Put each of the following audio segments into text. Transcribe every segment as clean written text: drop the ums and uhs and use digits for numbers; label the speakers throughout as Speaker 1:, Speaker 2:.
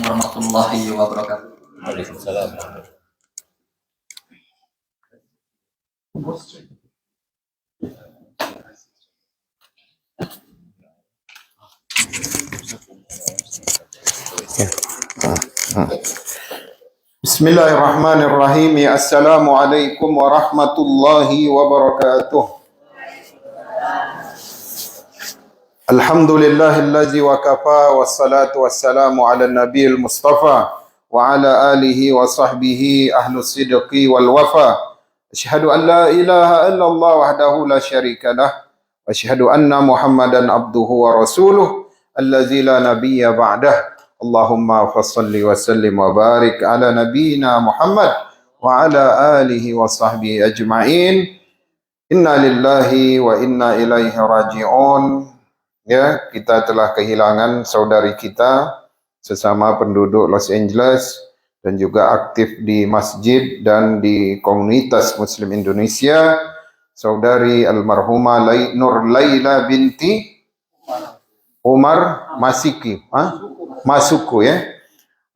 Speaker 1: warahmatullahi wabarakatuh.
Speaker 2: Waalaikumsalam.
Speaker 3: Bismillahirrahmanirrahim. Assalamualaikum warahmatullahi wabarakatuh. Alhamdulillahillazi wa kafa wassalatu wassalamu ala nabiyil mustafa wa ala alihi wa sahbihi ahlus sidqi wal wafa. Asyhadu an la ilaha illallah wahdahu la syarika lah wa asyhadu anna Muhammadan abduhu wa rasuluh allazi la nabiyya ba'dah. Allahumma fassalli wa sallim wa barik ala nabiyyina Muhammad wa ala alihi wa sahbihi ajma'in. Inna lillahi wa inna ilaihi raji'un. Ya, kita telah kehilangan saudari kita sesama penduduk Los Angeles dan juga aktif di masjid dan di komunitas Muslim Indonesia, saudari almarhumah Nur Laila binti Umar Masuku ya.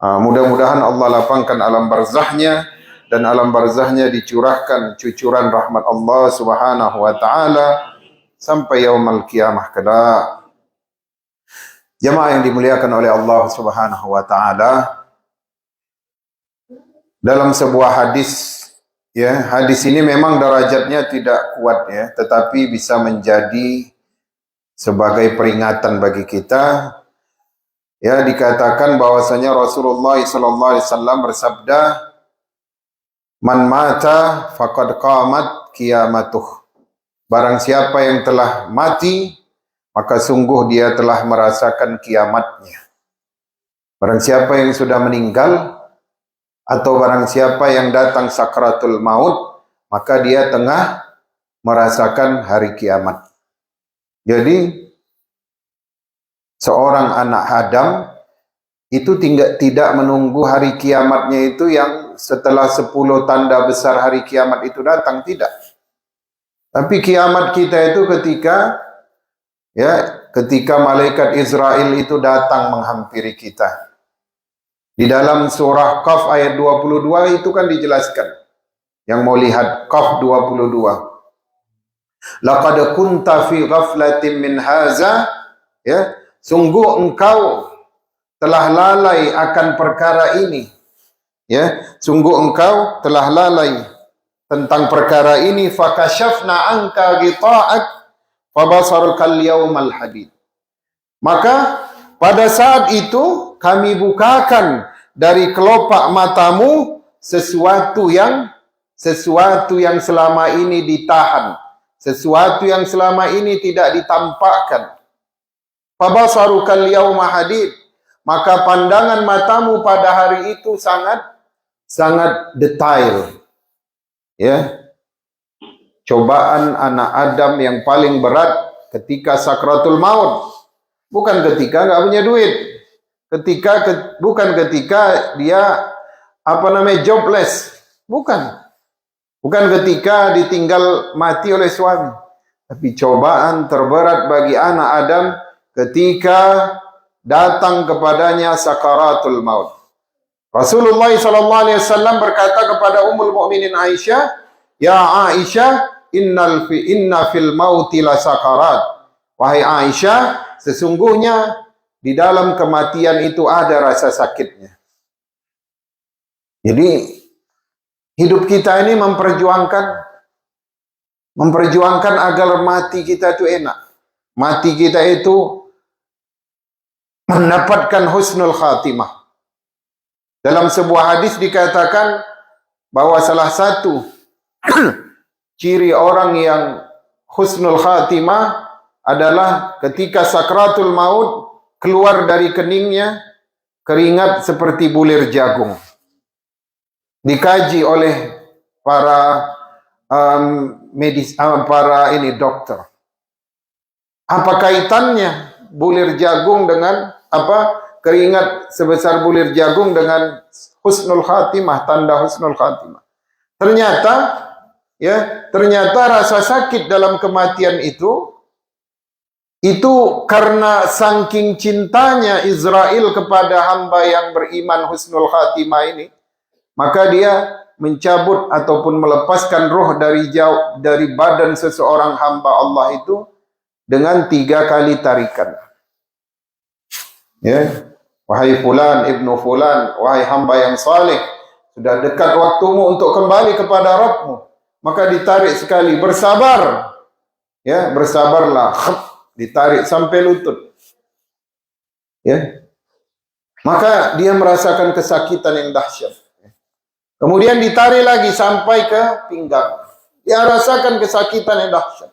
Speaker 3: Mudah-mudahan Allah lapangkan alam barzahnya dan alam barzahnya dicurahkan cucuran rahmat Allah Subhanahu wa taala sampai yaumul qiyamah kelak. Jamaah yang dimuliakan oleh Allah Subhanahu wa taala, dalam sebuah hadis ya, hadis ini memang derajatnya tidak kuat ya, tetapi bisa menjadi sebagai peringatan bagi kita. Ya, dikatakan bahwasanya Rasulullah sallallahu alaihi wasallam bersabda, "Man mata faqad qamat qiyamatuh." Barang siapa yang telah mati, maka sungguh dia telah merasakan kiamatnya. Barang siapa yang sudah meninggal atau barang siapa yang datang sakratul maut, maka dia tengah merasakan hari kiamat. Jadi seorang anak Adam itu tidak menunggu hari kiamatnya itu yang setelah 10 tanda besar hari kiamat itu datang, tidak. Tapi kiamat kita itu ketika malaikat Israel itu datang menghampiri kita. Di dalam surah Qaf ayat 22 itu kan dijelaskan. Yang mau lihat Qaf 22. Laqad kunta fi ghaflatin min haza, ya, sungguh engkau telah lalai akan perkara ini. Ya, sungguh engkau telah lalai tentang perkara ini. Fakashafna anka ghita'ak fabasarukal yawmal hadid. Maka pada saat itu kami bukakan dari kelopak matamu sesuatu yang selama ini ditahan, sesuatu yang selama ini tidak ditampakkan. Fabasarukal yawma hadid, maka pandangan matamu pada hari itu sangat detail. Ya. Cobaan anak Adam yang paling berat ketika sakratul maut. Bukan ketika nggak punya duit. Bukan ketika dia jobless. Bukan ketika ditinggal mati oleh suami. Tapi cobaan terberat bagi anak Adam ketika datang kepadanya sakaratul maut. Rasulullah SAW berkata kepada Ummul Mukminin Aisyah, "Ya Aisyah, inna fil mauti la sakarat." Wahai Aisyah, sesungguhnya di dalam kematian itu ada rasa sakitnya. Jadi hidup kita ini memperjuangkan agar mati kita itu enak. Mati kita itu mendapatkan husnul khatimah. Dalam sebuah hadis dikatakan bahwa salah satu ciri orang yang husnul khatimah adalah ketika sakratul maut keluar dari keningnya keringat seperti bulir jagung. Dikaji oleh para dokter. Apa kaitannya bulir jagung dengan keringat sebesar bulir jagung dengan husnul khatimah, tanda husnul khatimah? Ternyata rasa sakit dalam kematian itu Itu karena saking cintanya Israel kepada hamba yang beriman husnul khatimah ini, maka dia mencabut ataupun melepaskan roh dari badan seseorang hamba Allah itu dengan 3 kali tarikan. Ya, wahai fulan ibnu fulan, wahai hamba yang saleh, sudah dekat waktumu untuk kembali kepada Rabbmu. Maka ditarik sekali, bersabar. Ya, bersabarlah. Ditarik sampai lutut. Ya. Maka dia merasakan kesakitan yang dahsyat. Kemudian ditarik lagi sampai ke pinggang. Dia rasakan kesakitan yang dahsyat.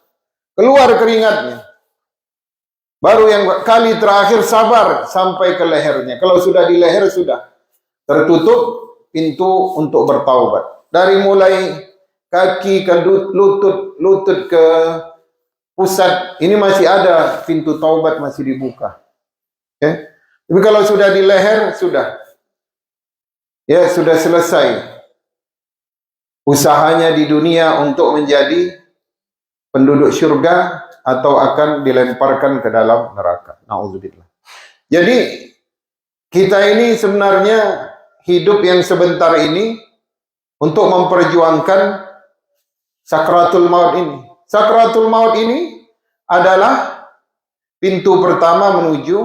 Speaker 3: Keluar keringatnya. Baru yang kali terakhir sabar sampai ke lehernya. Kalau sudah di leher sudah tertutup pintu untuk bertaubat. Dari mulai kaki ke lutut, lutut ke pusat, ini masih ada pintu taubat masih dibuka. Ya. Tapi kalau sudah di leher sudah. Ya, sudah selesai. Usahanya di dunia untuk menjadi penduduk surga atau akan dilemparkan ke dalam neraka. Nauzubillah. Jadi kita ini sebenarnya hidup yang sebentar ini untuk memperjuangkan sakratul maut ini. Sakratul maut ini adalah pintu pertama menuju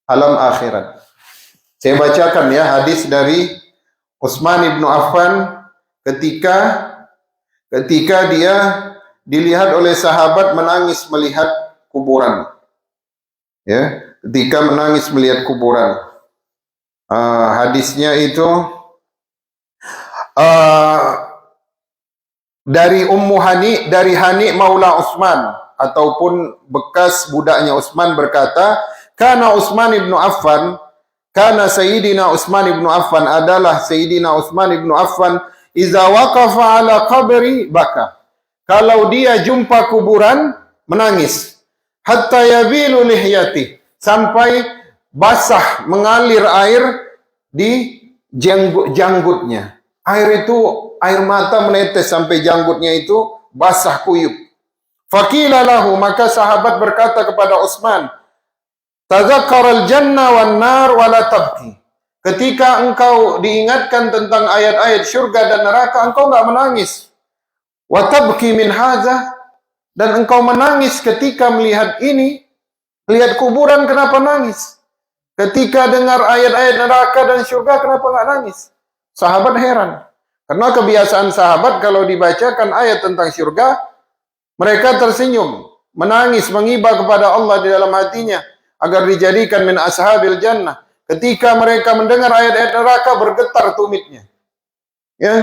Speaker 3: alam akhirat. Saya bacakan ya hadis dari Utsman ibnu Affan ketika dia dilihat oleh sahabat menangis melihat kuburan. Ya, ketika menangis melihat kuburan. Hadisnya itu dari dari Hani Maula Utsman ataupun bekas budaknya Utsman berkata, karena Utsman ibnu Affan, karena Sayyidina Utsman ibnu Affan adalah Sayyidina Utsman ibnu Affan, iza waqafa ala qabri baka. Kalau dia jumpa kuburan menangis, hatta yabilu lihyati, sampai basah mengalir air di janggutnya. Air itu, air mata menetes sampai janggutnya itu basah kuyup. Faqila lahu, maka sahabat berkata kepada Utsman, tadzakkar al-jannah wan nar wa la tabki. Ketika engkau diingatkan tentang ayat-ayat surga dan neraka, engkau enggak menangis. Wa tabki min hadza, dan engkau menangis ketika melihat ini, melihat kuburan, kenapa nangis? Ketika dengar ayat-ayat neraka dan surga, kenapa enggak nangis? Sahabat heran. Karena kebiasaan sahabat kalau dibacakan ayat tentang surga, mereka tersenyum, menangis, mengiba kepada Allah di dalam hatinya agar dijadikan min ashabil jannah. Ketika mereka mendengar ayat-ayat neraka, bergetar tumitnya. Ya,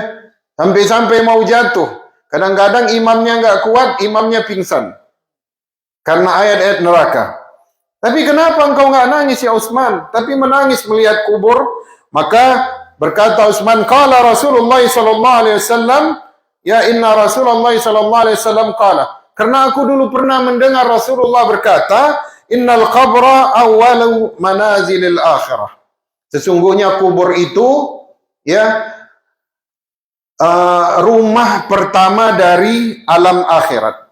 Speaker 3: sampai-sampai mau jatuh. Kadang-kadang imamnya enggak kuat, imamnya pingsan karena ayat-ayat neraka. Tapi kenapa engkau enggak nangis ya Utsman, tapi menangis melihat kubur? Maka berkata Utsman, qala Rasulullah sallallahu alaihi wasallam, ya inna Rasulullah sallallahu alaihi wasallam qala, karena aku dulu pernah mendengar Rasulullah berkata, innal qabra awwalu manazilil akhirah. Sesungguhnya kubur itu ya rumah pertama dari alam akhirat.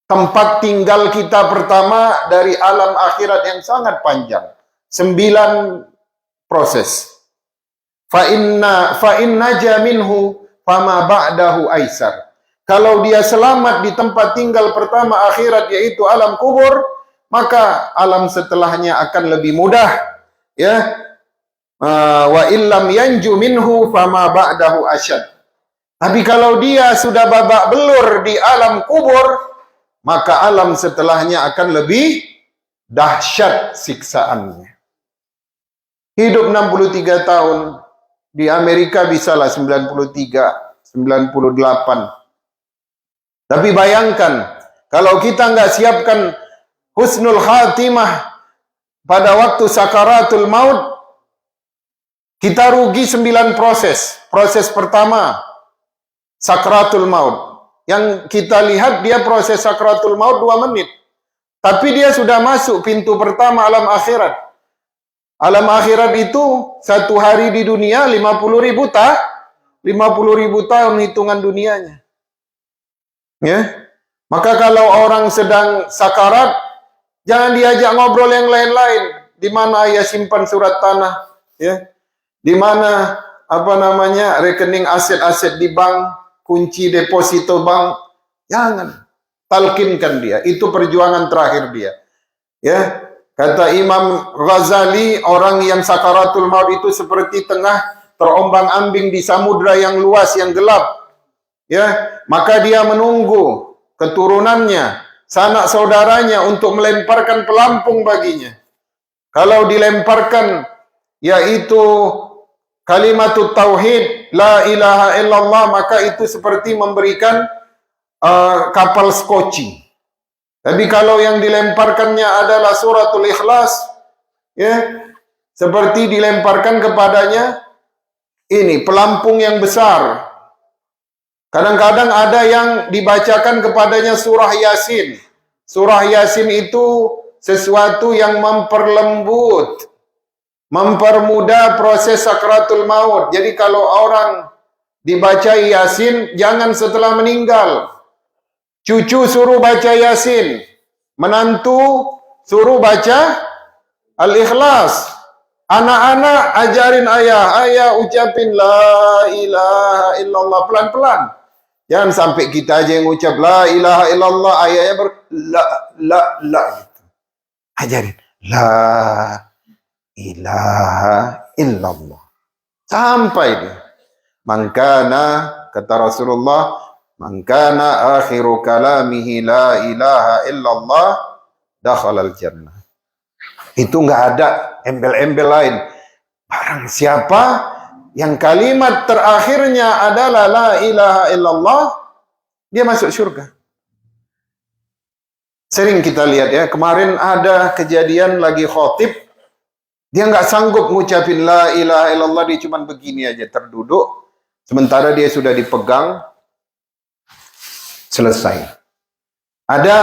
Speaker 3: Tempat tinggal kita pertama dari alam akhirat yang sangat panjang. 9 proses. Fa inna jaminhu fama ba'dahu aisar. Kalau dia selamat di tempat tinggal pertama akhirat yaitu alam kubur, maka alam setelahnya akan lebih mudah. Ya. Wa illam yanju minhu fama ba'dahu asyad. Tapi kalau dia sudah babak belur di alam kubur, maka alam setelahnya akan lebih dahsyat siksaannya. Hidup 63 tahun, di Amerika bisalah 93, 98. Tapi bayangkan, kalau kita nggak siapkan husnul khatimah pada waktu sakaratul maut, kita rugi 9 proses. Proses pertama, sakaratul maut. Yang kita lihat dia proses sakaratul maut 2 menit. Tapi dia sudah masuk pintu pertama alam akhirat. Alam akhirat itu 1 hari di dunia 50.000 tahun hitungan dunianya. Ya. Maka kalau orang sedang sakarat, Jangan diajak ngobrol yang lain-lain. Di mana ayah simpan surat tanah, ya? Di mana rekening aset-aset di bank, kunci deposito bank. Jangan. Talkinkan dia. Itu perjuangan terakhir dia. Ya, kata Imam Ghazali, orang yang sakaratul maut itu seperti tengah terombang-ambing di samudra yang luas, yang gelap. Ya, maka dia menunggu keturunannya, sanak saudaranya untuk melemparkan pelampung baginya. Kalau dilemparkan yaitu kalimat tauhid la ilaha illallah, maka itu seperti memberikan kapal skoci. Tapi kalau yang dilemparkannya adalah suratul ikhlas, ya, seperti dilemparkan kepadanya ini pelampung yang besar. Kadang-kadang ada yang dibacakan kepadanya surah Yasin. Surah Yasin itu sesuatu yang memperlembut, mempermudah proses sakratul maut. Jadi kalau orang dibaca Yasin, jangan setelah meninggal. Cucu suruh baca Yasin, menantu suruh baca Al-Ikhlas. Anak-anak ajarin ayah ucapin la ilaha illallah pelan-pelan. Jangan sampai kita aja yang ucap la ilaha illallah, ayahnya la gitu. Ajarin la ilaha illallah sampai dia. Mangkana, kata Rasulullah, mangkana akhiru kalamihi la ilaha illallah dakhalal jannah. Itu nggak ada embel-embel lain. Barang siapa yang kalimat terakhirnya adalah la ilaha illallah, dia masuk surga. Sering kita lihat ya, kemarin ada kejadian lagi khotib, dia nggak sanggup ngucapin la ilaha illallah, dia cuma begini aja terduduk, sementara dia sudah dipegang, selesai. Ada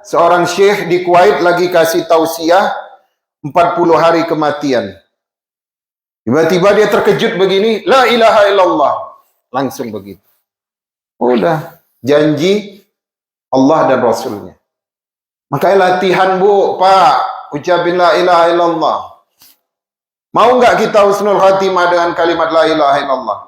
Speaker 3: seorang syekh di Kuwait lagi kasih tausiah 40 hari kematian. Tiba-tiba dia terkejut begini, la ilaha illallah, langsung begitu. Udah janji Allah dan Rasulnya. Makanya latihan bu, Pak, ucapin la ilaha illallah. Mau nggak kita husnul khatimah dengan kalimat la ilaha illallah?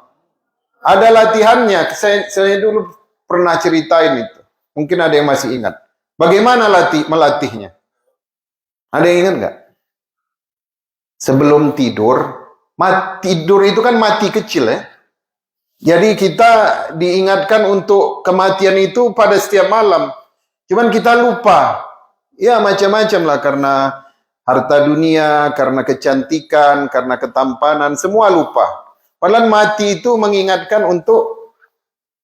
Speaker 3: Ada latihannya. Saya dulu pernah ceritain itu. Mungkin ada yang masih ingat. Bagaimana melatihnya? Ada yang ingat nggak? Sebelum tidur itu kan mati kecil ya. Jadi kita diingatkan untuk kematian itu pada setiap malam. Cuman kita lupa. Ya macam-macam lah, karena harta dunia, karena kecantikan, karena ketampanan, semua lupa. Padahal mati itu mengingatkan untuk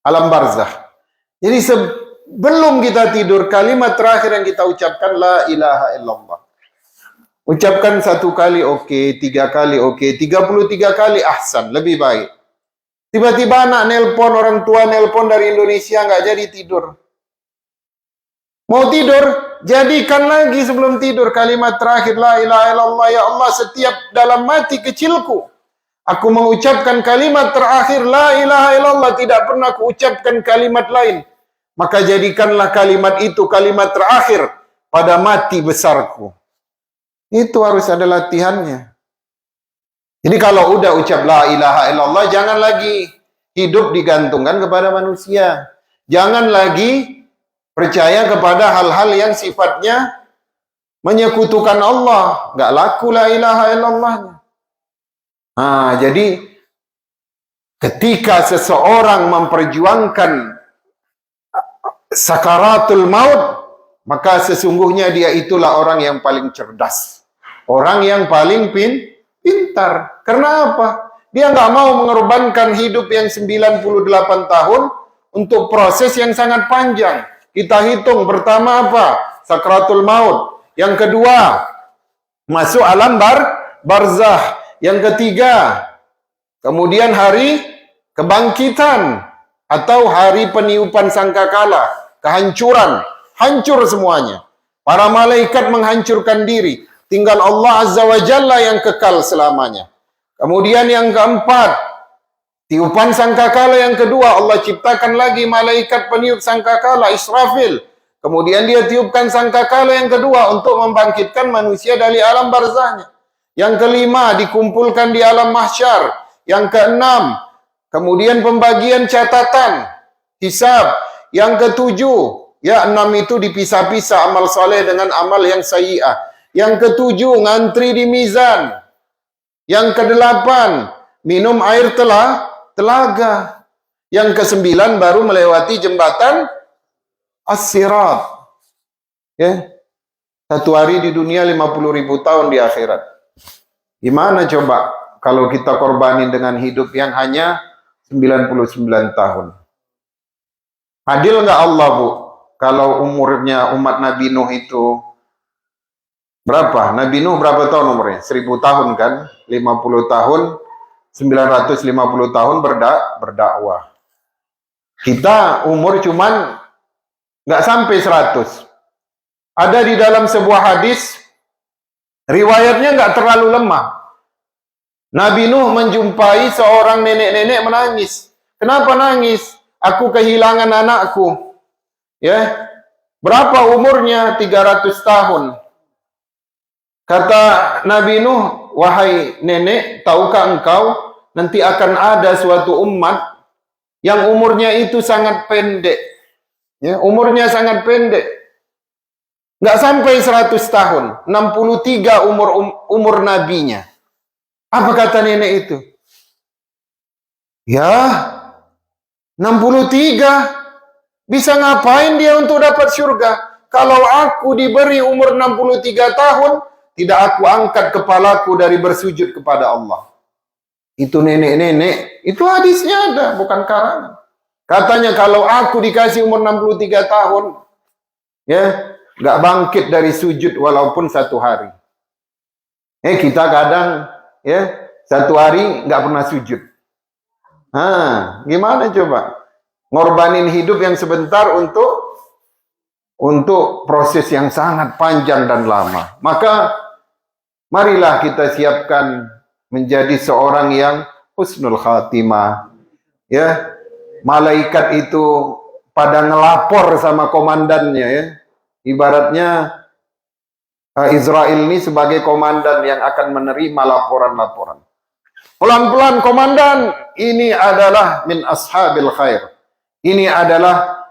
Speaker 3: alam barzah. Jadi sebelum kita tidur, kalimat terakhir yang kita ucapkan la ilaha illallah. Ucapkan 1 kali oke, 3 kali oke, 33 kali ahsan, lebih baik. Tiba-tiba anak nelpon, orang tua nelpon dari Indonesia, nggak jadi tidur. Mau tidur, jadikan lagi sebelum tidur kalimat terakhir la ilaha illallah. Ya Allah, setiap dalam mati kecilku aku mengucapkan kalimat terakhir la ilaha illallah, tidak pernah kuucapkan kalimat lain. Maka jadikanlah kalimat itu kalimat terakhir pada mati besarku. Itu harus ada latihannya. Jadi kalau udah ucap la ilaha illallah, jangan lagi hidup digantungkan kepada manusia. Jangan lagi percaya kepada hal-hal yang sifatnya menyekutukan Allah. Nggak laku la ilaha illallah. Nah, jadi ketika seseorang memperjuangkan sakaratul maut, maka sesungguhnya dia itulah orang yang paling cerdas. Orang yang paling pintar. Karena apa? Dia nggak mau mengorbankan hidup yang 98 tahun untuk proses yang sangat panjang. Kita hitung, pertama apa? Sakratul maut. Yang kedua, masuk alam barzah. Yang ketiga, kemudian hari kebangkitan atau hari peniupan sangkakala, kehancuran, hancur semuanya. Para malaikat menghancurkan diri, tinggal Allah Azza wa Jalla yang kekal selamanya. Kemudian yang keempat, tiupan sangkakala yang kedua, Allah ciptakan lagi malaikat peniup sangkakala, Israfil. Kemudian dia tiupkan sangkakala yang kedua untuk membangkitkan manusia dari alam barzahnya. Yang kelima, dikumpulkan di alam mahsyar. Yang keenam, kemudian pembagian catatan, hisab. Yang ketujuh, ya 6 itu dipisah-pisah amal soleh dengan amal yang sayyi'ah. Yang ketujuh, ngantri di mizan. Yang kedelapan, minum air telaga. Yang kesembilan, baru melewati jembatan as-sirat. Ya. Satu hari di dunia 50.000 tahun di akhirat. Gimana coba kalau kita korbanin dengan hidup yang hanya 99 tahun? Adil nggak Allah, Bu? Kalau umurnya umat Nabi Nuh itu berapa? Nabi Nuh berapa tahun umurnya? 1000 tahun kan? 50 tahun, 950 tahun berdakwah. Kita umur cuman nggak sampai 100. Ada di dalam sebuah hadis, riwayatnya nggak terlalu lemah. Nabi Nuh menjumpai seorang nenek-nenek menangis. Kenapa nangis? Aku kehilangan anakku. Ya, berapa umurnya? 300 tahun. Kata Nabi Nuh, wahai nenek, tahukah engkau nanti akan ada suatu umat yang umurnya itu sangat pendek. Ya, umurnya sangat pendek. Nggak sampai 100 tahun. 63 umur nabinya. Apa kata nenek itu? Ya, 63. Bisa ngapain dia untuk dapat surga? Kalau aku diberi umur 63 tahun, tidak aku angkat kepalaku dari bersujud kepada Allah. Itu nenek-nenek, itu hadisnya ada, bukan karangan. Katanya kalau aku dikasih umur 63 tahun, ya, nggak bangkit dari sujud walaupun 1 hari. Kita kadang, ya, 1 hari nggak pernah sujud. Gimana coba? Ngorbanin hidup yang sebentar untuk proses yang sangat panjang dan lama. Maka marilah kita siapkan menjadi seorang yang husnul khatimah. Ya, malaikat itu pada ngelapor sama komandannya, ya. Ibaratnya Israel ini sebagai komandan yang akan menerima laporan-laporan. Pelan-pelan komandan, ini adalah min ashabil khair. Ini adalah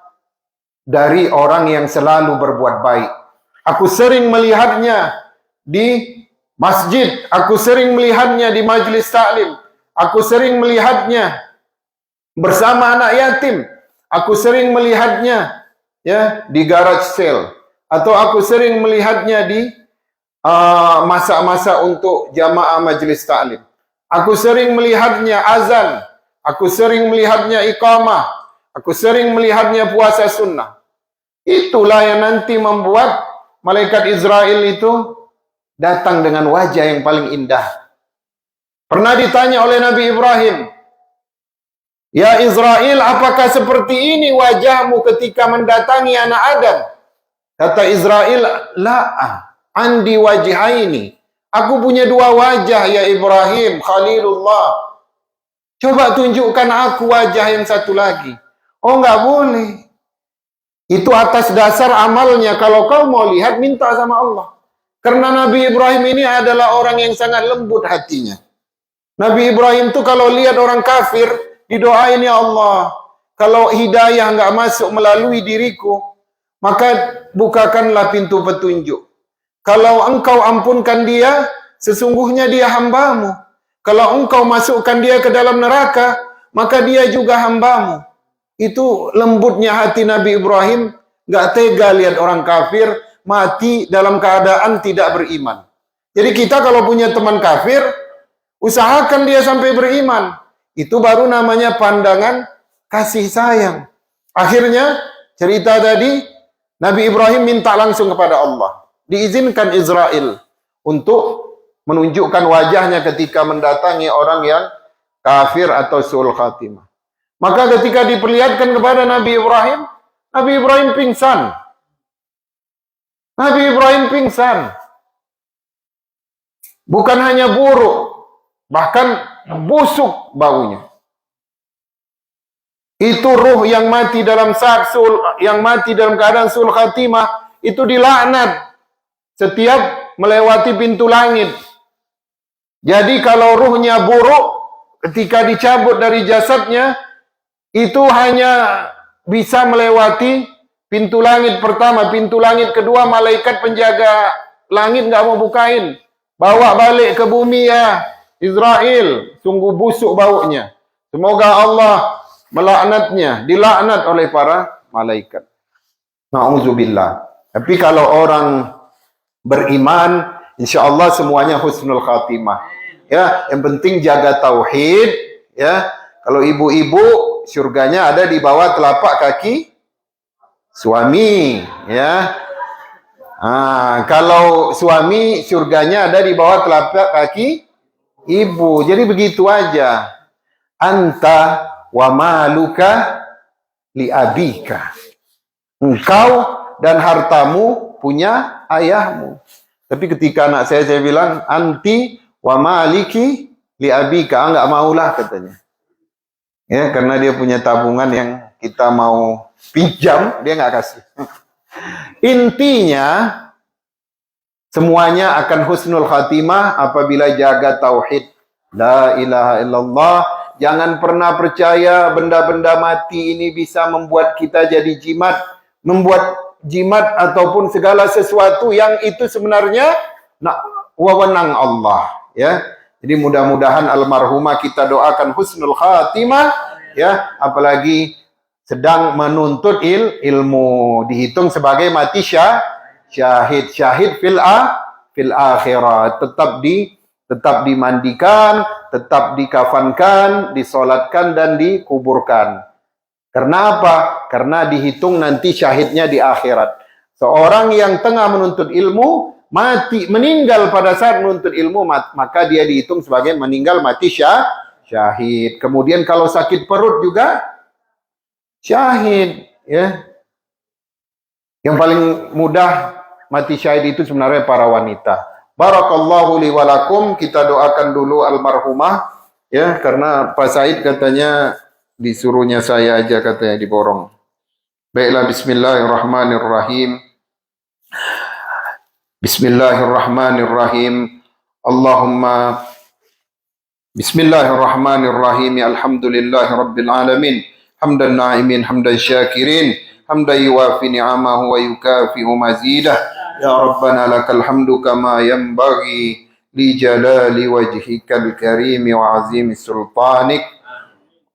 Speaker 3: dari orang yang selalu berbuat baik. Aku sering melihatnya di masjid, aku sering melihatnya di majelis taklim, aku sering melihatnya bersama anak yatim, aku sering melihatnya, ya, di garage sale, atau aku sering melihatnya di masa-masa untuk jamaah majelis taklim. Aku sering melihatnya azan, aku sering melihatnya iqamah, aku sering melihatnya puasa sunnah. Itulah yang nanti membuat malaikat Israel itu datang dengan wajah yang paling indah. Pernah ditanya oleh Nabi Ibrahim, ya Israel, apakah seperti ini wajahmu ketika mendatangi anak Adam? Kata Israel, la, andi wajhaini. Aku punya 2 wajah ya Ibrahim, Khalilullah. Coba tunjukkan aku wajah yang satu lagi. Oh, nggak boleh. Itu atas dasar amalnya. Kalau kau mau lihat, minta sama Allah. Karena Nabi Ibrahim ini adalah orang yang sangat lembut hatinya. Nabi Ibrahim tuh kalau lihat orang kafir, didoain, ya Allah, kalau hidayah nggak masuk melalui diriku, maka bukakanlah pintu petunjuk. Kalau engkau ampunkan dia, sesungguhnya dia hambamu. Kalau engkau masukkan dia ke dalam neraka, maka dia juga hambamu. Itu lembutnya hati Nabi Ibrahim, nggak tega lihat orang kafir mati dalam keadaan tidak beriman. Jadi kita kalau punya teman kafir, usahakan dia sampai beriman. Itu baru namanya pandangan kasih sayang. Akhirnya cerita tadi, Nabi Ibrahim minta langsung kepada Allah. Diizinkan Israel untuk menunjukkan wajahnya ketika mendatangi orang yang kafir atau su'ul khatimah. Maka ketika diperlihatkan kepada Nabi Ibrahim pingsan. Nabi Ibrahim pingsan. Bukan hanya buruk, bahkan busuk baunya. Itu ruh yang mati dalam yang mati dalam keadaan sul khatimah itu dilaknat setiap melewati pintu langit. Jadi kalau ruhnya buruk ketika dicabut dari jasadnya itu hanya bisa melewati pintu langit pertama, pintu langit kedua malaikat penjaga langit nggak mau bukain. Bawa balik ke bumi ya Israel, sungguh busuk baunya. Semoga Allah melaknatnya, dilaknat oleh para malaikat. Na'udzubillah. Tapi kalau orang beriman, insya Allah semuanya husnul khatimah. Ya, yang penting jaga tauhid. Ya, kalau ibu-ibu surganya ada di bawah telapak kaki suami. Ya, kalau suami surganya ada di bawah telapak kaki ibu. Jadi begitu aja. Anta wa maluka li abika. Engkau dan hartamu punya ayahmu. Tapi ketika anak saya bilang anti wa maliki li abika, enggak maulah katanya. Ya, karena dia punya tabungan yang kita mau pinjam, dia enggak kasih. Intinya semuanya akan husnul khatimah apabila jaga tauhid. La ilaha illallah. Jangan pernah percaya benda-benda mati ini bisa membuat kita jadi jimat, membuat jimat ataupun segala sesuatu yang itu sebenarnya wewenang Allah, ya. Jadi mudah-mudahan almarhumah kita doakan husnul khatimah, ya, apalagi sedang menuntut ilmu, dihitung sebagai mati syahid fil akhirat, tetap dimandikan, tetap dikafankan, disolatkan dan dikuburkan. Karena apa? Karena dihitung nanti syahidnya di akhirat. Seorang yang tengah menuntut ilmu, meninggal pada saat menuntut ilmu, maka dia dihitung sebagai meninggal mati syahid. Kemudian kalau sakit perut juga syahid, ya. Yang paling mudah mati syahid itu sebenarnya para wanita. Barakallahu li walakum, kita doakan dulu almarhumah, ya, karena Pak Said katanya disuruhnya saya aja katanya diborong. Baiklah, bismillahirrahmanirrahim. Bismillahirrahmanirrahim. Allahumma bismillahirrahmanirrahim. Alhamdulillahi rabbil alamin. Hamdan na'imin, hamdan syakirin, hamdan yuwafi ni'amahu wa yukafi'u mazidah. Ya Rabbana lakal hamdu kama yanbaghi li jalali wajhikal karim wa azimi sultanik.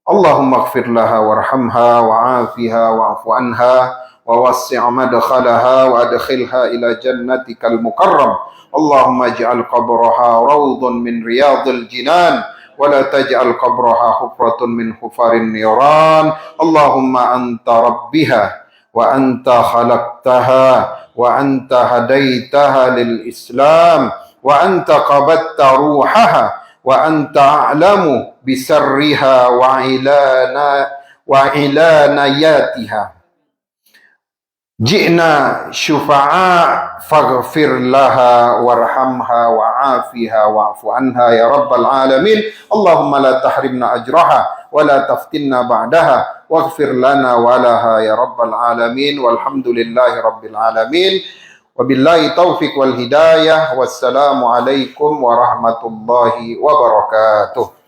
Speaker 3: Allahumma ighfir laha warhamha wa'afiha wa'fu anha wa wassi' madkhalaha wa adkhilha ila jannatikal mukarram. Allahumma ij'al qabraha rawdun min riyadil jinan wa la taj'al qabraha hufratun min hufarin niran. Allahumma anta rabbiha wa anta khalaqtaha وأنت هديتها للإسلام وأنت قبضت روحها وأنت أعلم بسرها وعلانياتها جئنا شفعاء فاغفر لها وارحمها وعافها واعف عنها يا رب العالمين. اللهم لا تحرمنا أجرها ولا تفتنا بعدها واغفر لنا ولها يا رب العالمين والحمد لله رب العالمين وبالله التوفيق والهداية والسلام عليكم ورحمة الله وبركاته.